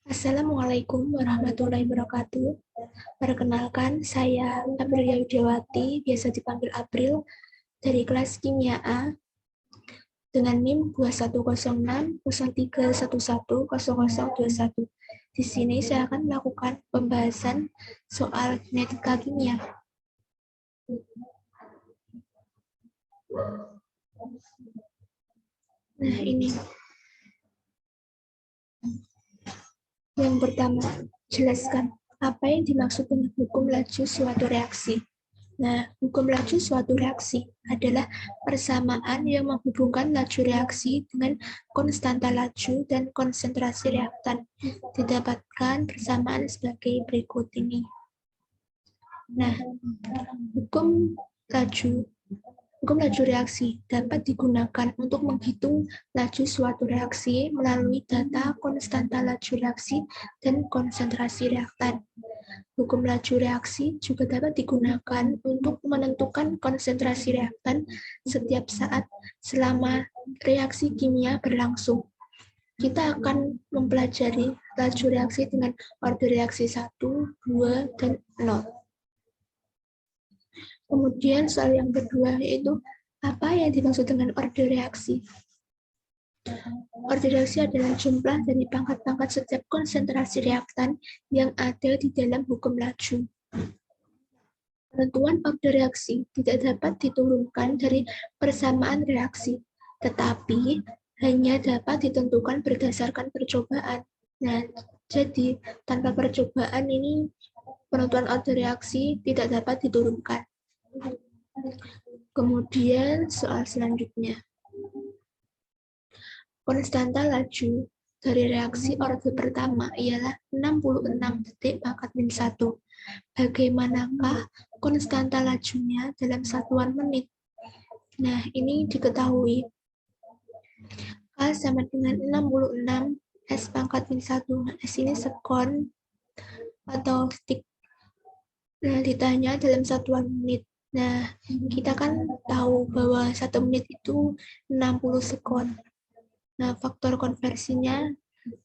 Assalamualaikum warahmatullahi wabarakatuh. Perkenalkan, saya Aprilia Widiawati, biasa dipanggil April, dari kelas Kimia A, dengan NIM 210603110021. Di sini saya akan melakukan pembahasan soal genetika kimia. Nah, ini. Yang pertama, jelaskan apa yang dimaksud dengan hukum laju suatu reaksi. Nah, hukum laju suatu reaksi adalah persamaan yang menghubungkan laju reaksi dengan konstanta laju dan konsentrasi reaktan. Didapatkan persamaan sebagai berikut ini. Nah, hukum laju reaksi dapat digunakan untuk menghitung laju suatu reaksi melalui data konstanta laju reaksi dan konsentrasi reaktan. Hukum laju reaksi juga dapat digunakan untuk menentukan konsentrasi reaktan setiap saat selama reaksi kimia berlangsung. Kita akan mempelajari laju reaksi dengan order reaksi 1, 2, dan 0. Kemudian soal yang kedua yaitu apa yang dimaksud dengan order reaksi. Order reaksi adalah jumlah dari pangkat-pangkat setiap konsentrasi reaktan yang ada di dalam hukum laju. Penentuan order reaksi tidak dapat diturunkan dari persamaan reaksi, tetapi hanya dapat ditentukan berdasarkan percobaan. Nah, jadi tanpa percobaan ini penentuan order reaksi tidak dapat diturunkan. Kemudian soal selanjutnya. Konstanta laju dari reaksi order pertama ialah 66 detik pangkat min 1. Bagaimanakah konstanta lajunya dalam satuan menit? Nah, ini diketahui. K sama dengan 66 S pangkat min 1. S ini sekon atau detik. Nah, ditanya dalam satuan menit. Nah, kita kan tahu bahwa 1 menit itu 60 sekon. Nah, faktor konversinya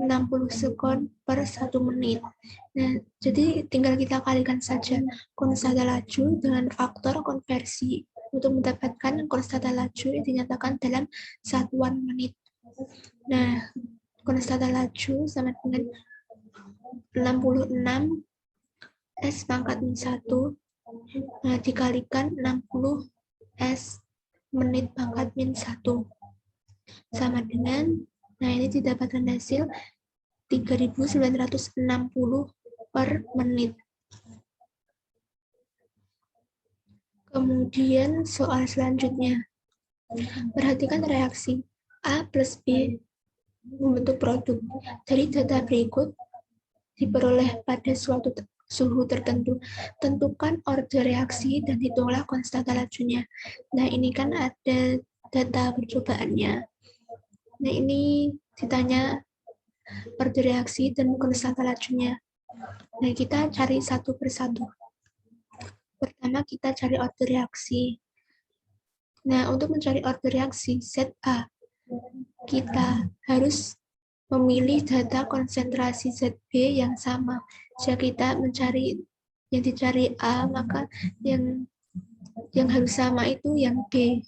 60 sekon per 1 menit. Nah, jadi tinggal kita kalikan saja konstanta laju dengan faktor konversi untuk mendapatkan konstanta laju yang dinyatakan dalam satuan menit. Nah, konstanta laju sama dengan 66 S pangkat min 1 dikalikan 60 S menit pangkat min 1 sama dengan, nah ini didapatkan hasil 3.960 per menit. Kemudian soal selanjutnya, perhatikan reaksi A plus B membentuk produk. Dari data berikut diperoleh pada suatu suhu tertentu. Tentukan order reaksi dan hitunglah konstanta lajunya. Nah, ini kan ada data percobaannya. Nah, ini ditanya order reaksi dan konstanta lajunya. Nah, kita cari satu persatu. Pertama, kita cari order reaksi. Nah, untuk mencari order reaksi ZA, kita harus memilih data konsentrasi ZB yang sama. Jika kita mencari yang dicari A, maka yang harus sama itu yang B.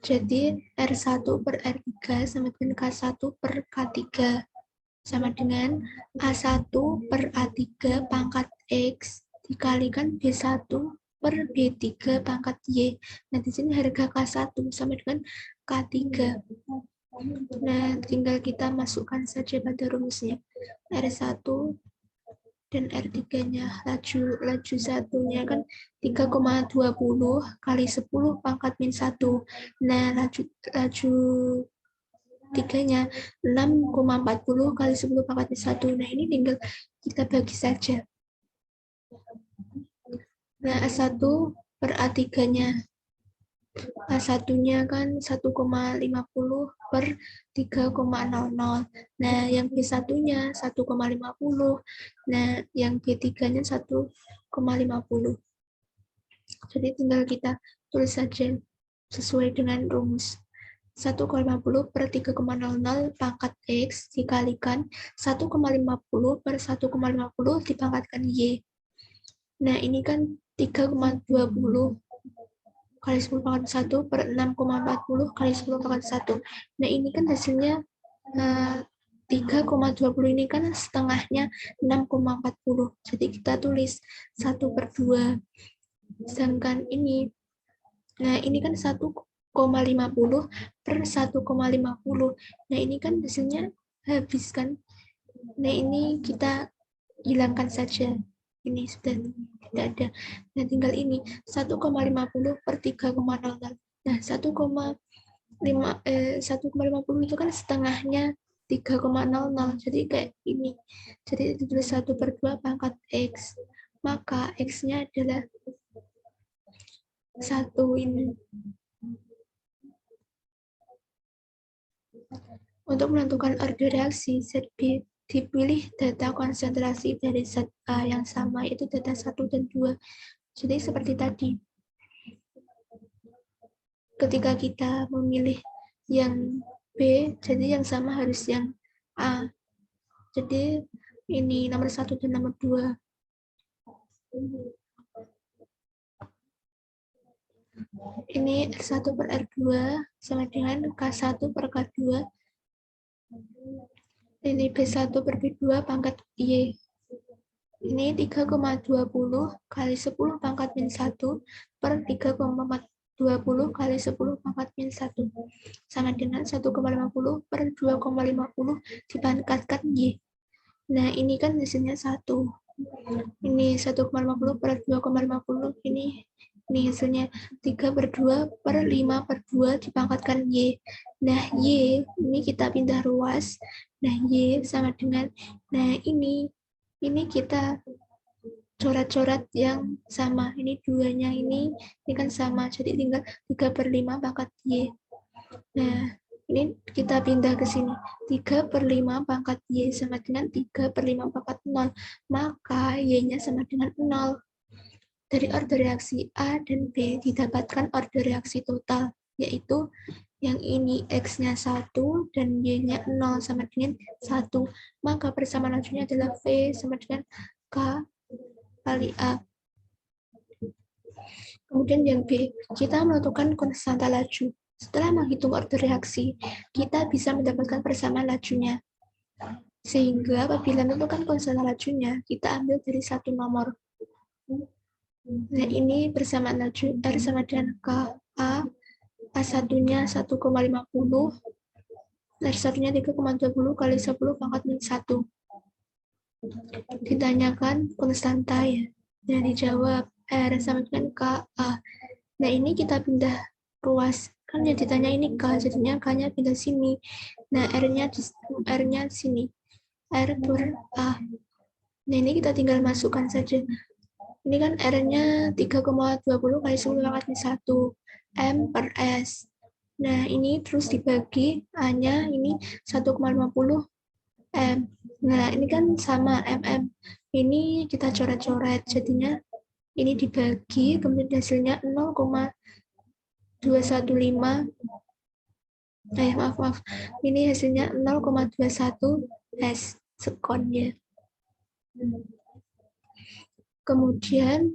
Jadi R1 per R3 sama dengan K1 per K3 sama dengan A1 per A3 pangkat X dikalikan B1 per B3 pangkat Y. Nah, di sini harga K1 sama dengan K3. Nah, tinggal kita masukkan saja pada rumusnya. R1 dan R3-nya, laju satunya kan 3,20 kali 10 pangkat min 1. Nah, laju 3-nya 6,40 kali 10 pangkat min 1. Nah, ini tinggal kita bagi saja. Nah, A1 per A3-nya. A1-nya kan 1,50 per 3,00. Nah, yang B1-nya 1,50. Nah, yang B3-nya 1,50. Jadi tinggal kita tulis saja sesuai dengan rumus. 1,50 per 3,00 pangkat X dikalikan 1,50 per 1,50 dipangkatkan Y. Nah, ini kan 3,20 kali 10 pangkat 1 per 6,40 kali 10 pangkat 1. Nah, ini kan hasilnya 3,20 ini kan setengahnya 6,40. Jadi kita tulis 1 per 2. Sedangkan ini, nah ini kan 1,50 per 1,50. Nah, ini kan hasilnya habis kan. Nah, ini kita hilangkan saja. Ini sudah tidak ada. Nah, tinggal ini 1,50 per 3,00. Nah, 1,50 itu kan setengahnya 3,00. Jadi kayak ini. Jadi ditulis 1 per 2 pangkat X. Maka X-nya adalah 1 ini. Untuk menentukan order reaksi, zat B dipilih data konsentrasi dari zat A yang sama, yaitu data 1 dan 2. Jadi seperti tadi, ketika kita memilih yang B, jadi yang sama harus yang A. Jadi ini nomor 1 dan nomor 2. Ini R1 per R2 sama dengan K1 per K2. Ini B1 per B2 pangkat Y. Ini 3,20 kali 10 pangkat min 1 per 3,20 kali 10 pangkat min 1. Sama dengan 1,50 per 2,50 dipangkatkan Y. Nah, ini kan hasilnya 1. Ini 1,50 per 2,50. Ini hasilnya 3 per 2 per 5 per 2 dipangkatkan Y. Nah, Y ini kita pindah ruas. Nah, Y sama dengan, nah ini kita coret-coret yang sama. Ini duanya ini kan sama. Jadi tinggal 3 per 5 pangkat Y. Nah, ini kita pindah ke sini. 3 per 5 pangkat Y sama dengan 3 per 5 pangkat 0. Maka Y-nya sama dengan 0. Dari order reaksi A dan B didapatkan order reaksi total, yaitu yang ini X-nya 1 dan Y-nya 0 sama dengan 1. Maka persamaan lajunya adalah V sama dengan K kali A. Kemudian yang B, kita menentukan konstanta laju. Setelah menghitung order reaksi, kita bisa mendapatkan persamaan lajunya. Sehingga apabila menentukan konstanta lajunya, kita ambil dari satu nomor. Nah, ini persamaan laju R sama dengan K A. A1-nya 1,50, R1-nya 3,20 kali 10 pangkat min 1. Ditanyakan konstanta ya. Nah, dijawab R sama dengan KA. Nah, ini kita pindah ruas. Kan yang ditanya ini K, jadinya K-nya pindah sini. Nah, R-nya sini. R per A. Nah, ini kita tinggal masukkan saja. Ini kan R-nya 3,20 kali 10 pangkat min 1. M per S. Nah, ini terus dibagi, A-nya ini 1,50 M. Nah, ini kan sama MM. Ini kita coret-coret, jadinya ini dibagi, kemudian hasilnya 0,215. Maaf. Ini hasilnya 0,21 S sekon ya. Kemudian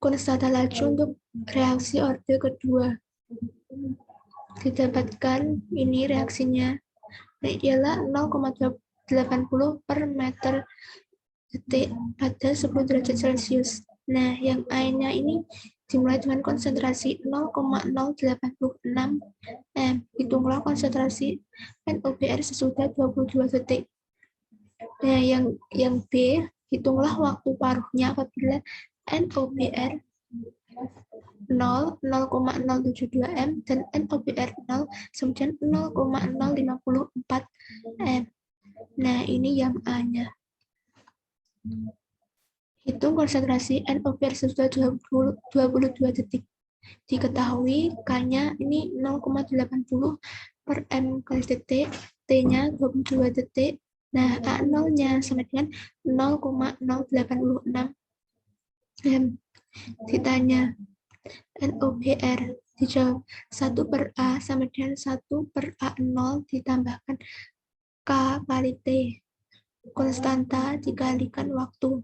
konstanta laju untuk reaksi orde kedua. Didapatkan ini reaksinya ialah 0,80 per meter detik pada 10 derajat Celcius. Nah, yang A-nya ini dimulai dengan konsentrasi 0,086 M. Hitunglah konsentrasi NOBR sesudah 22 detik. Nah, yang B, hitunglah waktu paruhnya apabila NOBR 0,072 M dan NOBR 0 kemudian 0,054 M. Nah, ini yang A-nya. Hitung konsentrasi NOBR sesudah 22 detik. Diketahui K-nya ini 0,80 per M kali detik, T-nya 22 detik. Nah, A0-nya sama dengan 0,086 M. Ditanya NOBR, Dijawab 1/A sama dengan 1/A0 ditambahkan K kali T. Konstanta dikalikan waktu.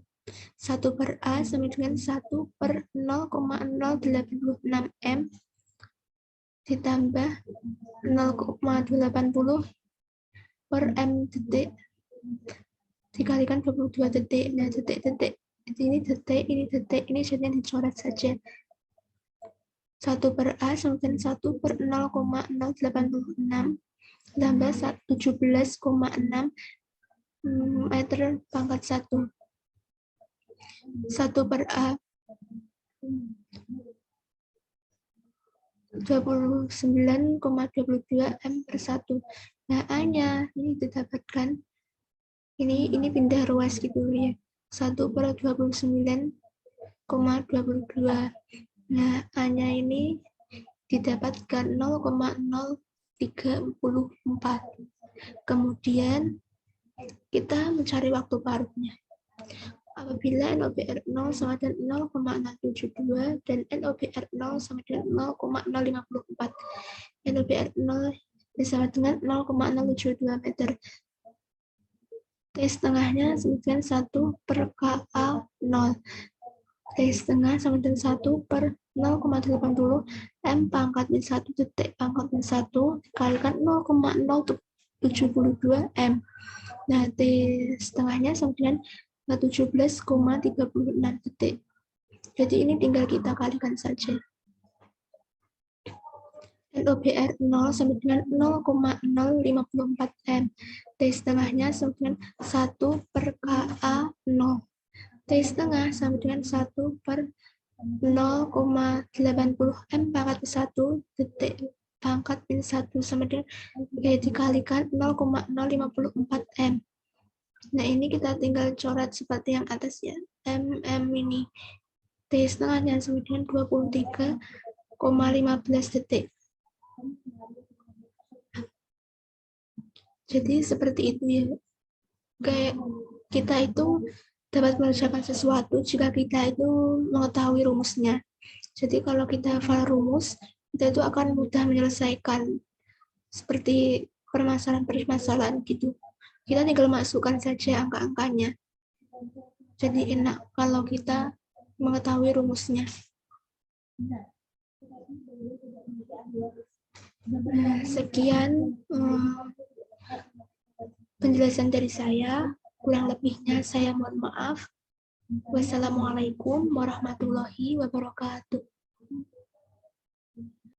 1/A sama dengan 1/0,086 M ditambah 0,280 per M detik dikalikan 22 detik. Nah, detik-detik ini detik, ini jadinya dicoret saja. 1/A sama dengan 1/0,086 tambah 17,6 meter pangkat 1. 1/A 29,22 M per 1. Nah, A-nya ini didapatkan, ini pindah ruas gitu ya, 1/29,22. Nah, A-nya ini didapatkan 0,034. Kemudian kita mencari waktu parutnya. Apabila NOBR0 sama dengan 0,072 dan NOBR0 sama dengan 0,054. NOBR0 sama dengan 0,072 meter. T setengahnya sama dengan 1/KA0. T setengah sama dengan 1/0,80 M pangkat min 1 detik pangkat min 1 dikalikan 0,072 M. Nah, T setengahnya sama dengan 17,36 detik. Jadi ini tinggal kita kalikan saja. NOBR0 sama dengan 0,054 M. T setengahnya sama dengan 1/KA0. T setengah sama dengan 1/0,80 M pangkat 1 detik pangkat min 1 sama dengan dikalikan 0,054 M. Nah, ini kita tinggal coret seperti yang atas ya. MM ini. T setengahnya sama dengan 23,15 detik. Jadi seperti itu ya. Kayak kita itu dapat mengerjakan sesuatu jika kita itu mengetahui rumusnya. Jadi kalau kita hafal rumus, kita itu akan mudah menyelesaikan seperti permasalahan-permasalahan gitu. Kita tinggal masukkan saja angka-angkanya. Jadi enak kalau kita mengetahui rumusnya. Nah, sekian penjelasan dari saya. Kurang lebihnya saya mohon maaf. Wassalamualaikum warahmatullahi wabarakatuh.